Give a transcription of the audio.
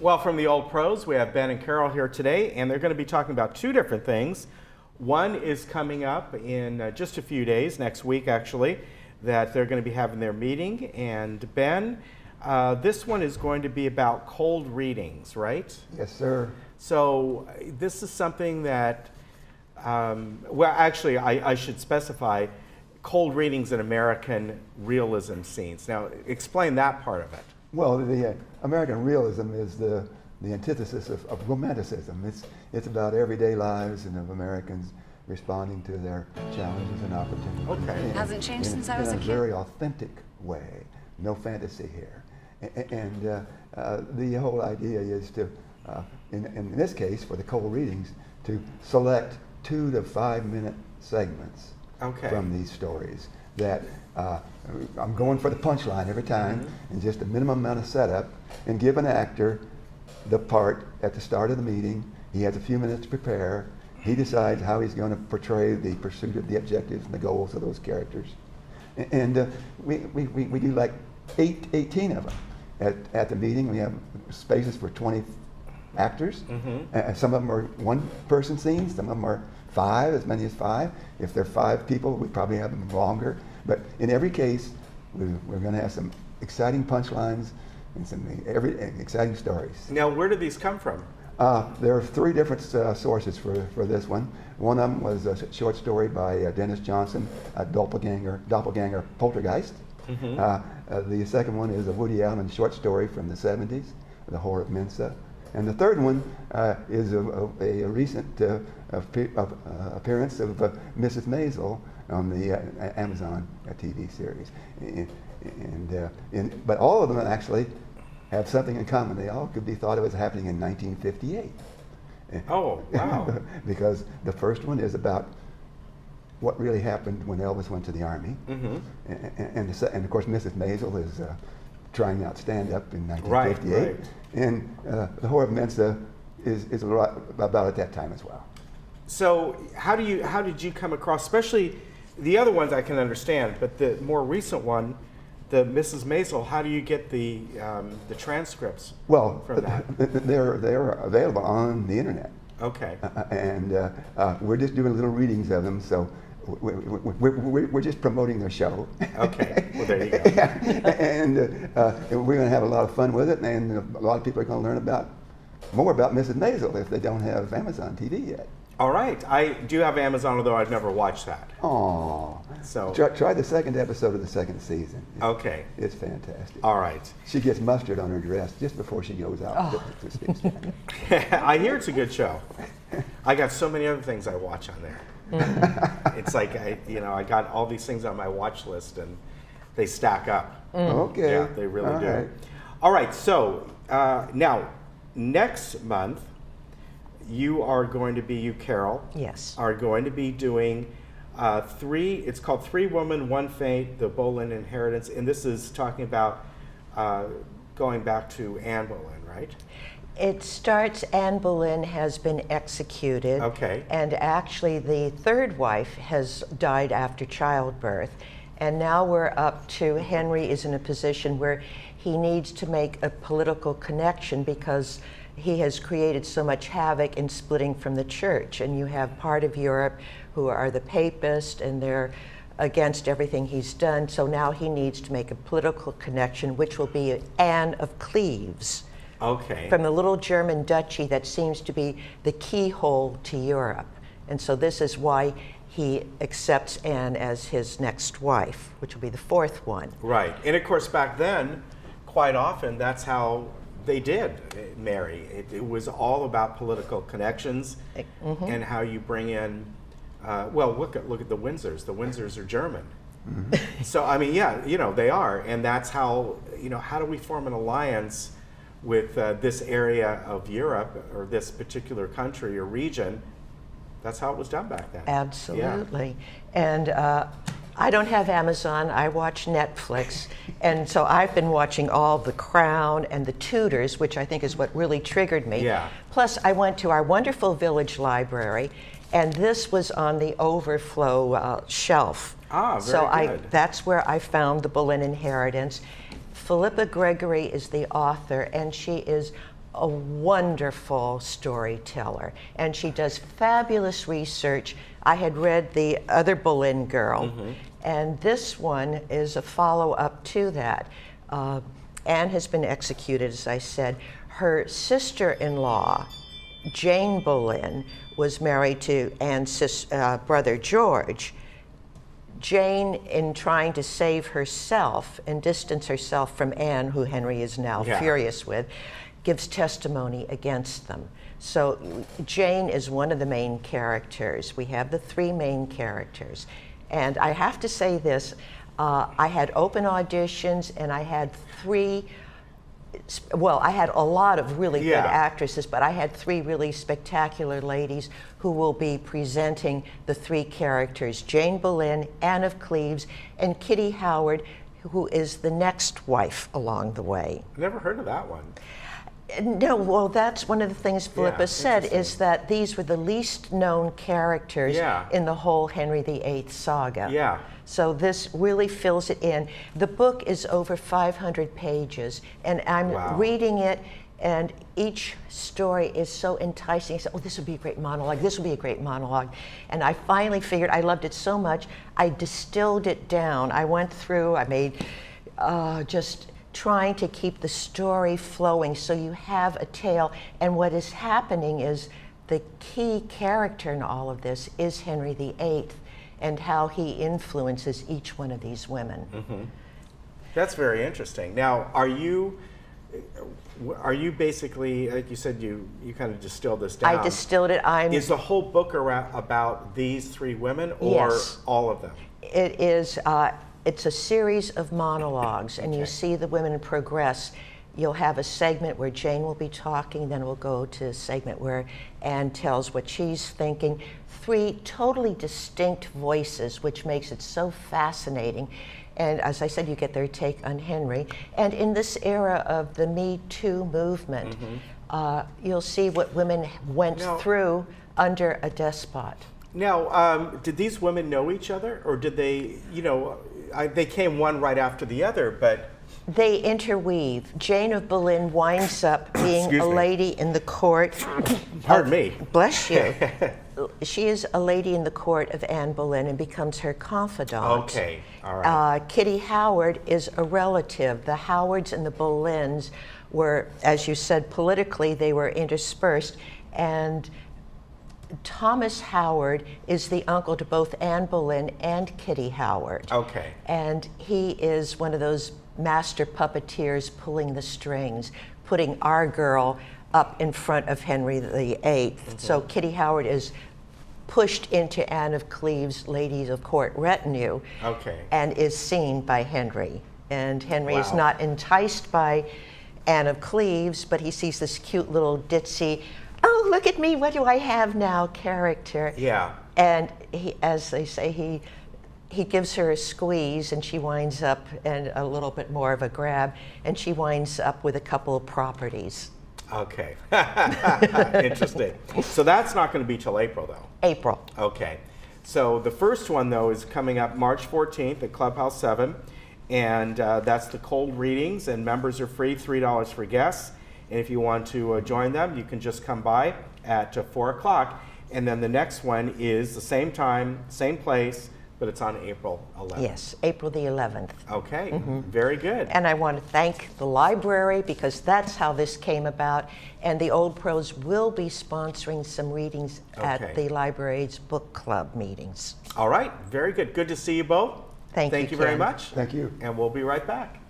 Well, from the Old Pros, we have Ben and Carol here today, and they're going to be talking about two different things. One is coming up in just a few days, next week actually, that they're going to be having their meeting. And Ben, this one is going to be about cold readings, right? Yes, sir. So this is something that, well, actually, I should specify cold readings in American realism scenes. Now, explain that part of it. Well, the American realism is the antithesis of romanticism. It's about everyday lives and of Americans responding to their challenges and opportunities. Okay. Hasn't changed since I was a kid. In a very authentic way. No fantasy here. And the whole idea is to, in this case, for the cold readings, to select 2 to 5 minute segments from these stories that I'm going for the punchline every time, and just a minimum amount of setup, and give an actor the part at the start of the meeting. He has a few minutes to prepare. He decides how he's going to portray the pursuit of the objectives and the goals of those characters. And we do like 18 of them at the meeting. We have spaces for 20 actors. Some of them are one-person scenes. Some of them are 5, as many as 5. If they're 5 people, we probably have them longer. But in every case, we're going to have some exciting punchlines and some exciting stories. Now, where do these come from? There are 3 different sources for this one. One of them was a short story by Dennis Johnson, Doppelganger Poltergeist. The second one is a Woody Allen short story from the 70s, The Horror of Mensa. And the third one is a recent appearance of Mrs. Maisel on the Amazon TV series. But all of them actually have something in common. They all could be thought of as happening in 1958. Oh, wow. Because the first one is about what really happened when Elvis went to the Army. And of course, Mrs. Maisel is trying out stand-up in 1958. Right. And The Horror of Mensa is about at that time as well. So how did you come across, especially the other ones I can understand, but the more recent one, the Mrs. Maisel, how do you get the transcripts from that? They're available on the internet. Okay. And we're just doing little readings of them, so we're just promoting their show. Okay, well there you go. And we're going to have a lot of fun with it, and a lot of people are going to learn more about Mrs. Maisel if they don't have Amazon TV yet. All right, I do have Amazon, although I've never watched that. Oh, so try the second episode of the second season. Okay, it's fantastic. All right. She gets mustard on her dress just before she goes out to stage time. I hear it's a good show. I got so many other things I watch on there. It's like I got all these things on my watch list, and they stack up. Okay. Yeah, they really do. Right. All right. So now, next month, you, Carol, yes, are going to be doing 3. It's called 3 Women, 1 Fate: The Boleyn Inheritance, and this is talking about going back to Anne Boleyn, right? It starts, Anne Boleyn has been executed. Okay. And actually the 3rd wife has died after childbirth. And now we're up to Henry is in a position where he needs to make a political connection because he has created so much havoc in splitting from the church. And you have part of Europe who are the papists, and they're against everything he's done. So now he needs to make a political connection, which will be Anne of Cleves. Okay. From the little German duchy that seems to be the keyhole to Europe. And so this is why he accepts Anne as his next wife, which will be the 4th one. Right. And of course, back then, quite often, that's how they did marry. It was all about political connections and how you bring in, well, look at the Windsors. The Windsors are German. So, I mean, yeah, they are. And that's how, how do we form an alliance with this area of Europe or this particular country or region? That's how it was done back then. Absolutely. Yeah. And I don't have Amazon, I watch Netflix. And so I've been watching all The Crown and The Tudors, which I think is what really triggered me. Yeah. Plus I went to our wonderful village library, and this was on the overflow shelf. Ah, very good. That's where I found The Boleyn Inheritance. Philippa Gregory is the author, and she is a wonderful storyteller, and she does fabulous research. I had read The Other Boleyn Girl, and this one is a follow-up to that. Anne has been executed, as I said. Her sister-in-law, Jane Boleyn, was married to Anne's brother George. Jane, in trying to save herself and distance herself from Anne, who Henry is now furious with, gives testimony against them. So Jane is one of the main characters. We have the three main characters. And I have to say this, I had open auditions and I had I had a lot of really good actresses, but I had three really spectacular ladies who will be presenting the three characters, Jane Boleyn, Anne of Cleves, and Kitty Howard, who is the next wife along the way. Never heard of that one. No, well, that's one of the things Philippa said, is that these were the least known characters in the whole Henry VIII saga. Yeah. So this really fills it in. The book is over 500 pages, and I'm reading it, and each story is so enticing. I said, oh, this would be a great monologue. This would be a great monologue. And I finally figured, I loved it so much, I distilled it down. I went through, I made just trying to keep the story flowing so you have a tale. And what is happening is the key character in all of this is Henry VIII and how he influences each one of these women. That's very interesting. Now, are you basically, like you said, you kind of distilled this down? I distilled it. Is the whole book about these three women, or all of them? It is. It's a series of monologues, and you see the women progress. You'll have a segment where Jane will be talking, then we'll go to a segment where Anne tells what she's thinking. Three totally distinct voices, which makes it so fascinating. And as I said, you get their take on Henry. And in this era of the Me Too movement, you'll see what women went through under a despot. Now, did these women know each other, or did they, they came one right after the other, but... They interweave. Jane of Boleyn winds up being a lady in the court. Pardon me. Bless you. She is a lady in the court of Anne Boleyn and becomes her confidant. Okay, all right. Kitty Howard is a relative. The Howards and the Boleyns were, as you said, politically they were interspersed, and Thomas Howard is the uncle to both Anne Boleyn and Kitty Howard. Okay. And he is one of those master puppeteers pulling the strings, putting our girl up in front of Henry VIII. So Kitty Howard is pushed into Anne of Cleves' ladies of court retinue and is seen by Henry. And Henry is not enticed by Anne of Cleves, but he sees this cute little ditzy, oh, look at me, what do I have now character. Yeah. And he, as they say, he gives her a squeeze and she winds up, and a little bit more of a grab, and she winds up with a couple of properties. Okay. Interesting. So that's not going to be till April, though? April. Okay. So the first one, though, is coming up March 14th at Clubhouse 7, and that's the cold readings, and members are free, $3 for guests. And if you want to join them, you can just come by at 4 o'clock. And then the next one is the same time, same place, but it's on April 11th. Yes, April the 11th. Okay, very good. And I want to thank the library, because that's how this came about. And the Old Pros will be sponsoring some readings at the library's book club meetings. All right, very good. Good to see you both. Thank you very Ken. much. Thank you. And we'll be right back.